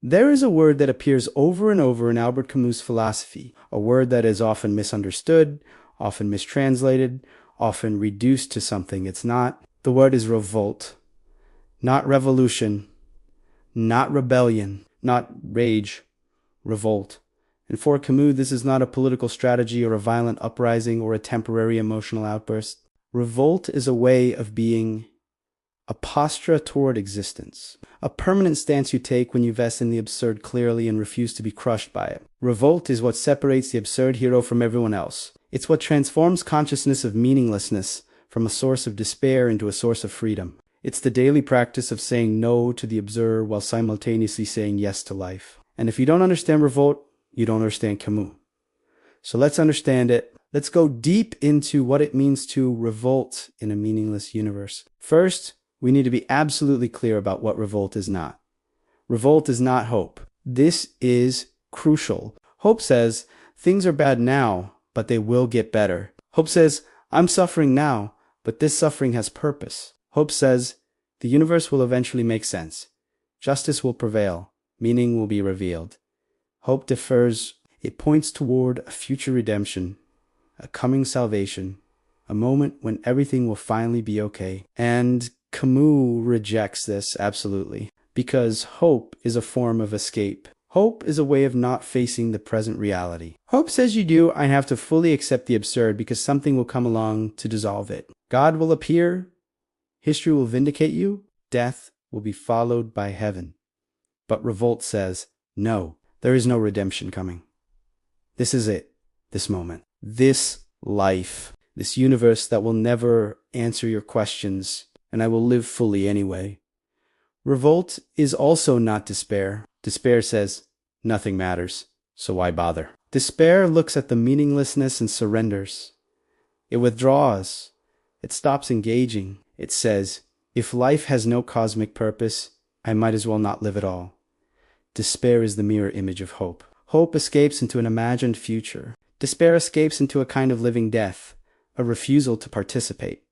There is a word that appears over and over in Albert Camus' philosophy, a word that is often misunderstood, often mistranslated, often reduced to something it's not. The word is revolt. Not revolution, not rebellion, not rage, revolt. And for Camus, this is not a political strategy or a violent uprising or a temporary emotional outburst. Revolt is a way of being, a posture toward existence, a permanent stance you take when you vest in the absurd clearly and refuse to be crushed by it. Revolt is what separates the absurd hero from everyone else. It's what transforms consciousness of meaninglessness from a source of despair into a source of freedom. It's the daily practice of saying no to the absurd while simultaneously saying yes to life. And if you don't understand revolt, you don't understand Camus. So let's understand it. Let's go deep into what it means to revolt in a meaningless universe. First, we need to be absolutely clear about what revolt is not. Revolt is not hope. This is crucial. Hope says, things are bad now, but they will get better. Hope says, I'm suffering now, but this suffering has purpose. Hope says, the universe will eventually make sense. Justice will prevail. Meaning will be revealed. Hope differs. It points toward a future redemption, a coming salvation, a moment when everything will finally be okay. And Camus rejects this absolutely, because hope is a form of escape. Hope is a way of not facing the present reality. Hope says you do, I have to fully accept the absurd because something will come along to dissolve it. God will appear, history will vindicate you, death will be followed by heaven. But revolt says, no, there is no redemption coming. This is it, this moment, this life, this universe that will never answer your questions, and I will live fully anyway. Revolt is also not despair. Despair says, nothing matters, so why bother? Despair looks at the meaninglessness and surrenders. It withdraws. It stops engaging. It says, if life has no cosmic purpose, I might as well not live at all. Despair is the mirror image of hope. Hope escapes into an imagined future. Despair escapes into a kind of living death, a refusal to participate.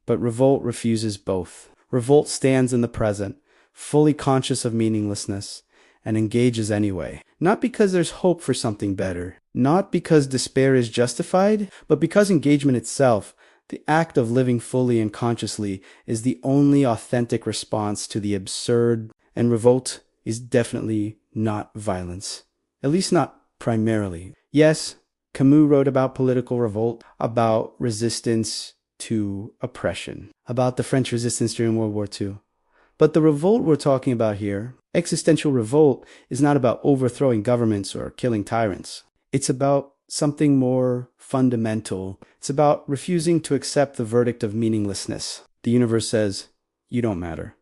But revolt refuses both. Revolt stands in the present, fully conscious of meaninglessness, and engages anyway. Not because there's hope for something better, not because despair is justified, but because engagement itself, the act of living fully and consciously, is the only authentic response to the absurd, and revolt is definitely not violence. At least not primarily. Yes, Camus wrote about political revolt, about resistance to oppression, about the French resistance during World War II. But the revolt we're talking about here, existential revolt, is not about overthrowing governments or killing tyrants. It's about something more fundamental. It's about refusing to accept the verdict of meaninglessness. The universe says, you don't matter.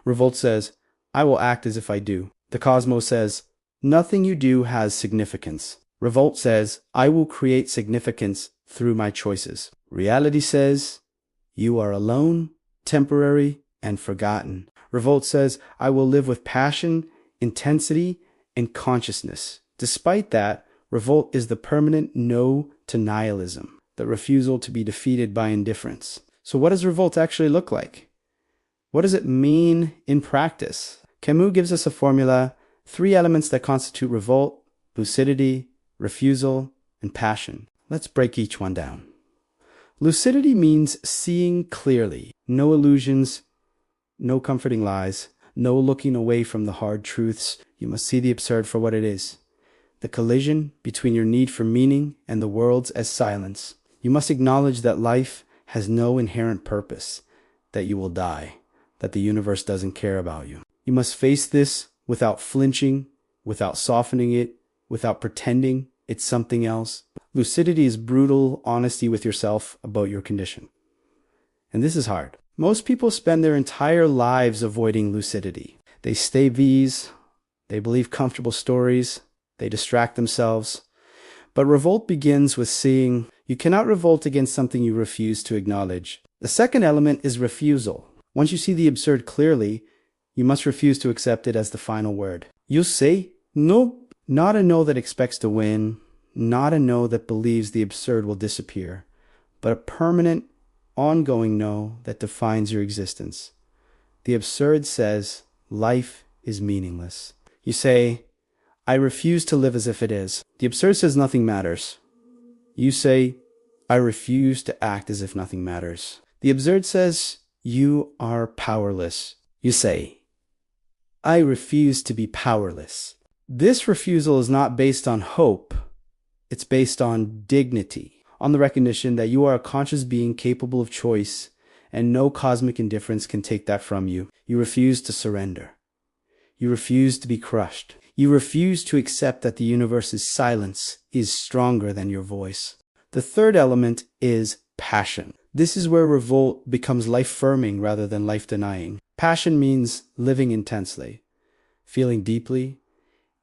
Revolt says, I will act as if I do. The cosmos says, nothing you do has significance. Revolt says, I will create significance through my choices. Reality says, you are alone, temporary, and forgotten. Revolt says, I will live with passion, intensity, and consciousness. Despite that, revolt is the permanent no to nihilism, the refusal to be defeated by indifference. So what does revolt actually look like? What does it mean in practice? Camus gives us a formula, 3 elements that constitute revolt: lucidity, refusal, and passion. Let's break each one down. Lucidity means seeing clearly, no illusions, no comforting lies, no looking away from the hard truths. You must see the absurd for what it is. The collision between your need for meaning and the world's as silence. You must acknowledge that life has no inherent purpose, that you will die, that the universe doesn't care about you. You must face this without flinching, without softening it, without pretending it's something else. Lucidity is brutal honesty with yourself about your condition. And this is hard. Most people spend their entire lives avoiding lucidity. They stay V's, they believe comfortable stories, they distract themselves. But revolt begins with seeing. You cannot revolt against something you refuse to acknowledge. The second element is refusal. Once you see the absurd clearly, you must refuse to accept it as the final word. You'll say no. Not a no that expects to win, not a no that believes the absurd will disappear, but a permanent, ongoing no that defines your existence. The absurd says life is meaningless. You say, I refuse to live as if it is. The absurd says nothing matters. You say, I refuse to act as if nothing matters. The absurd says, you are powerless. You say, I refuse to be powerless. This refusal is not based on hope. It's based on dignity, on the recognition that you are a conscious being capable of choice, and no cosmic indifference can take that from you. You refuse to surrender. You refuse to be crushed. You refuse to accept that the universe's silence is stronger than your voice. The third element is passion. This is where revolt becomes life-affirming rather than life-denying. Passion means living intensely, feeling deeply,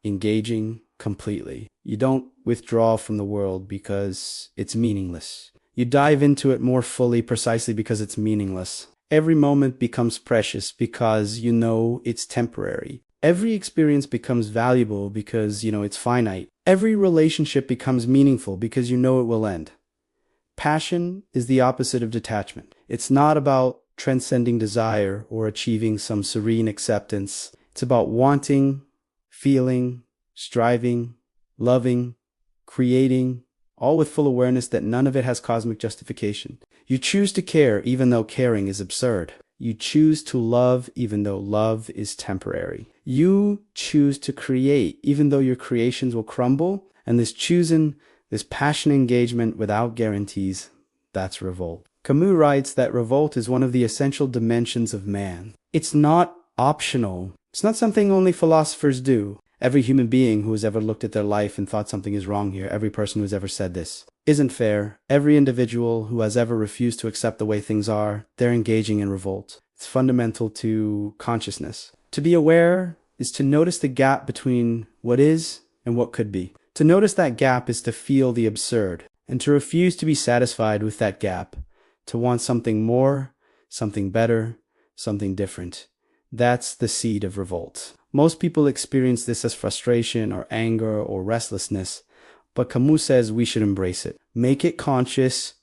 engaging completely. You don't withdraw from the world because it's meaningless. You dive into it more fully precisely because it's meaningless. Every moment becomes precious because you know it's temporary. Every experience becomes valuable because you know it's finite. Every relationship becomes meaningful because you know it will end. Passion is the opposite of detachment. It's not about transcending desire or achieving some serene acceptance. It's about wanting, feeling, striving, loving, creating, all with full awareness that none of it has cosmic justification. You choose to care even though caring is absurd. You choose to love even though love is temporary. You choose to create even though your creations will crumble. And this choosing, this passionate engagement without guarantees, that's revolt. Camus writes that revolt is one of the essential dimensions of man. It's not optional. It's not something only philosophers do. Every human being who has ever looked at their life and thought something is wrong here, every person who has ever said this, isn't fair. Every individual who has ever refused to accept the way things are, they're engaging in revolt. It's fundamental to consciousness. To be aware is to notice the gap between what is and what could be. To notice that gap is to feel the absurd, and to refuse to be satisfied with that gap, to want something more, something better, something different. That's the seed of revolt. Most people experience this as frustration or anger or restlessness, but Camus says we should embrace it. Make it conscious,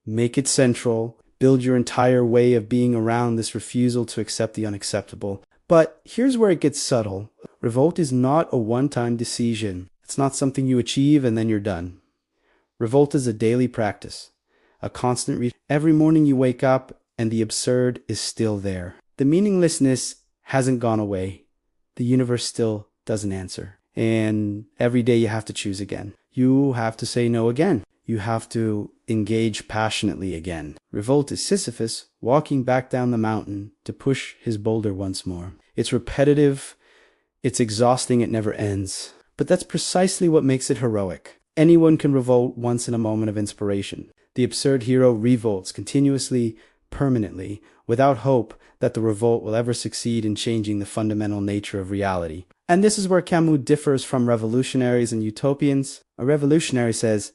make it central, build your entire way of being around this refusal to accept the unacceptable. But here's where it gets subtle. Revolt is not a one-time decision. It's not something you achieve and then you're done. Revolt is a daily practice, a constant every morning you wake up and the absurd is still there. The meaninglessness hasn't gone away. The universe still doesn't answer. And every day you have to choose again. You have to say no again. You have to engage passionately again. Revolt is Sisyphus walking back down the mountain to push his boulder once more. It's repetitive. It's exhausting. It never ends. But that's precisely what makes it heroic. Anyone can revolt once in a moment of inspiration. The absurd hero revolts continuously, permanently, without hope that the revolt will ever succeed in changing the fundamental nature of reality. And this is where Camus differs from revolutionaries and utopians. A revolutionary says,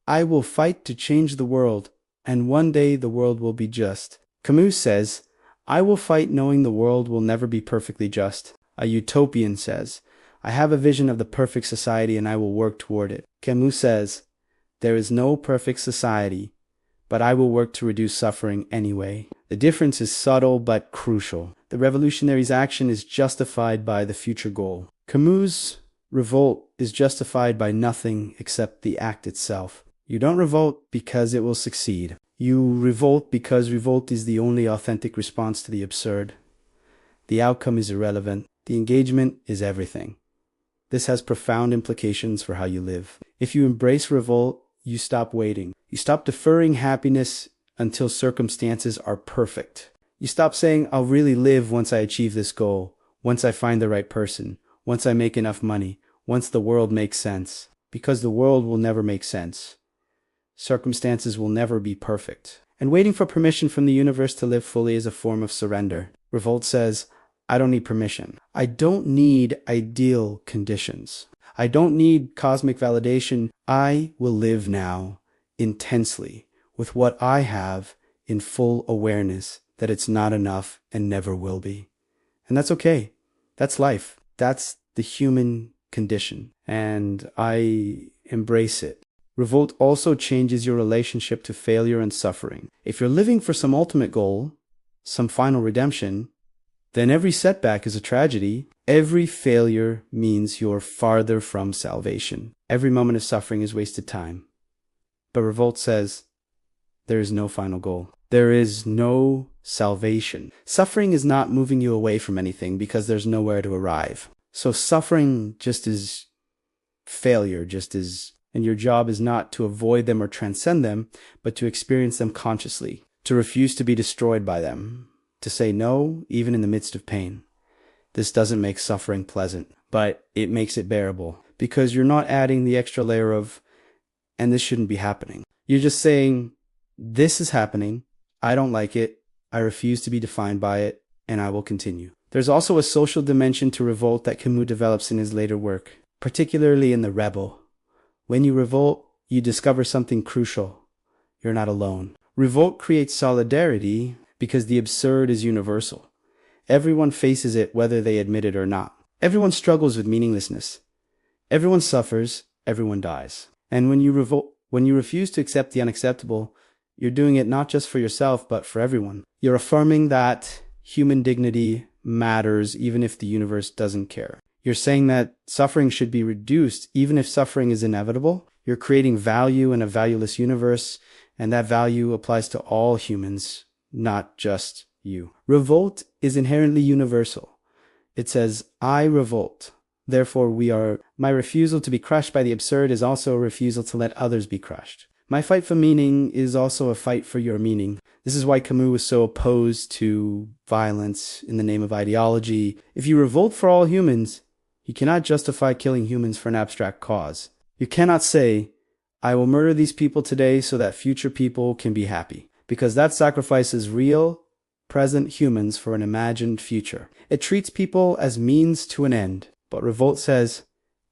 I will fight to change the world, and one day the world will be just. Camus says, I will fight knowing the world will never be perfectly just. A utopian says, I have a vision of the perfect society and I will work toward it. Camus says, there is no perfect society, but I will work to reduce suffering anyway. The difference is subtle but crucial. The revolutionary's action is justified by the future goal. Camus' revolt is justified by nothing except the act itself. You don't revolt because it will succeed. You revolt because revolt is the only authentic response to the absurd. The outcome is irrelevant. The engagement is everything. This has profound implications for how you live. If you embrace revolt, you stop waiting. You stop deferring happiness until circumstances are perfect. You stop saying, I'll really live once I achieve this goal, once I find the right person, once I make enough money, once the world makes sense. Because the world will never make sense. Circumstances will never be perfect. And waiting for permission from the universe to live fully is a form of surrender. Revolt says, I don't need permission. I don't need ideal conditions. I don't need cosmic validation. I will live now intensely with what I have in full awareness that it's not enough and never will be. And that's okay. That's life. That's the human condition. And I embrace it. Revolt also changes your relationship to failure and suffering. If you're living for some ultimate goal, some final redemption, then every setback is a tragedy. Every failure means you're farther from salvation. Every moment of suffering is wasted time. But Revolt says there is no final goal. There is no salvation. Suffering is not moving you away from anything because there's nowhere to arrive. So suffering just is failure, and your job is not to avoid them or transcend them, but to experience them consciously, to refuse to be destroyed by them, to say no, even in the midst of pain. This doesn't make suffering pleasant, but it makes it bearable, because you're not adding the extra layer of, and this shouldn't be happening. You're just saying, this is happening, I don't like it, I refuse to be defined by it, and I will continue. There's also a social dimension to revolt that Camus develops in his later work, particularly in The Rebel. When you revolt, you discover something crucial. You're not alone. Revolt creates solidarity because the absurd is universal. Everyone faces it whether they admit it or not. Everyone struggles with meaninglessness. Everyone suffers, everyone dies. And when you refuse to accept the unacceptable, you're doing it not just for yourself, but for everyone. You're affirming that human dignity matters even if the universe doesn't care. You're saying that suffering should be reduced even if suffering is inevitable. You're creating value in a valueless universe, and that value applies to all humans, not just you. Revolt is inherently universal. It says, I revolt. Therefore, my refusal to be crushed by the absurd is also a refusal to let others be crushed. My fight for meaning is also a fight for your meaning. This is why Camus was so opposed to violence in the name of ideology. If you revolt for all humans, you cannot justify killing humans for an abstract cause. You cannot say, I will murder these people today so that future people can be happy, because that sacrifices real, present humans for an imagined future. It treats people as means to an end. But Revolt says,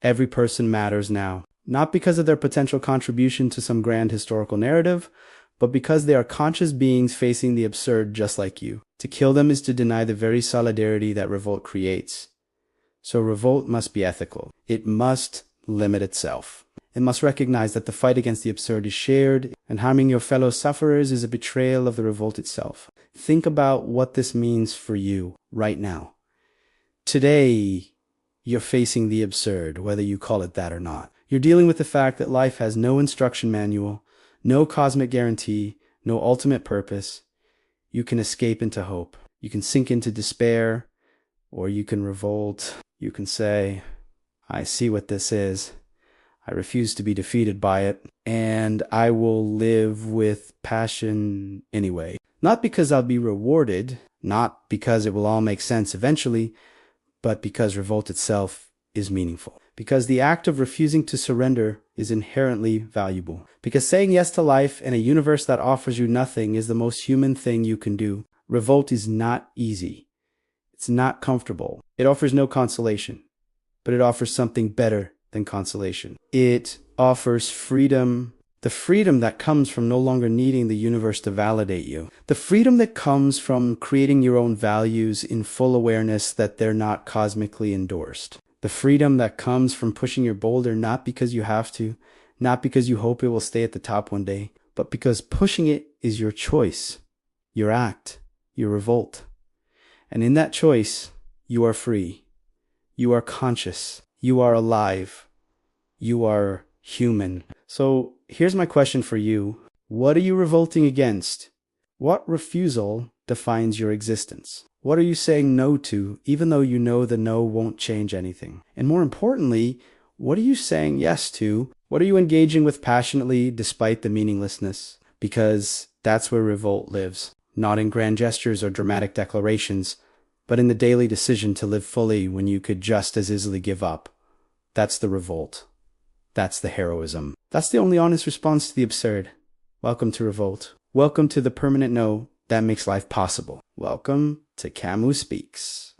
every person matters now, not because of their potential contribution to some grand historical narrative, but because they are conscious beings facing the absurd just like you. To kill them is to deny the very solidarity that revolt creates. So revolt must be ethical. It must limit itself. It must recognize that the fight against the absurd is shared, and harming your fellow sufferers is a betrayal of the revolt itself. Think about what this means for you right now. Today, you're facing the absurd, whether you call it that or not. You're dealing with the fact that life has no instruction manual, no cosmic guarantee, no ultimate purpose. You can escape into hope. You can sink into despair, or you can revolt. You can say, I see what this is. I refuse to be defeated by it, and I will live with passion anyway. Not because I'll be rewarded, not because it will all make sense eventually, but because revolt itself is meaningful. Because the act of refusing to surrender is inherently valuable. Because saying yes to life in a universe that offers you nothing is the most human thing you can do. Revolt is not easy. It's not comfortable. It offers no consolation, but it offers something better than consolation. It offers freedom. The freedom that comes from no longer needing the universe to validate you. The freedom that comes from creating your own values in full awareness that they're not cosmically endorsed. The freedom that comes from pushing your boulder not because you have to, not because you hope it will stay at the top one day, but because pushing it is your choice, your act, your revolt. And in that choice, you are free. You are conscious. You are alive. You are human. So here's my question for you. What are you revolting against? What refusal defines your existence? What are you saying no to, even though you know the no won't change anything? And more importantly, what are you saying yes to? What are you engaging with passionately despite the meaninglessness? Because that's where revolt lives. Not in grand gestures or dramatic declarations, but in the daily decision to live fully when you could just as easily give up. That's the revolt. That's the heroism. That's the only honest response to the absurd. Welcome to Revolt. Welcome to the permanent no that makes life possible. Welcome to Camus Speaks.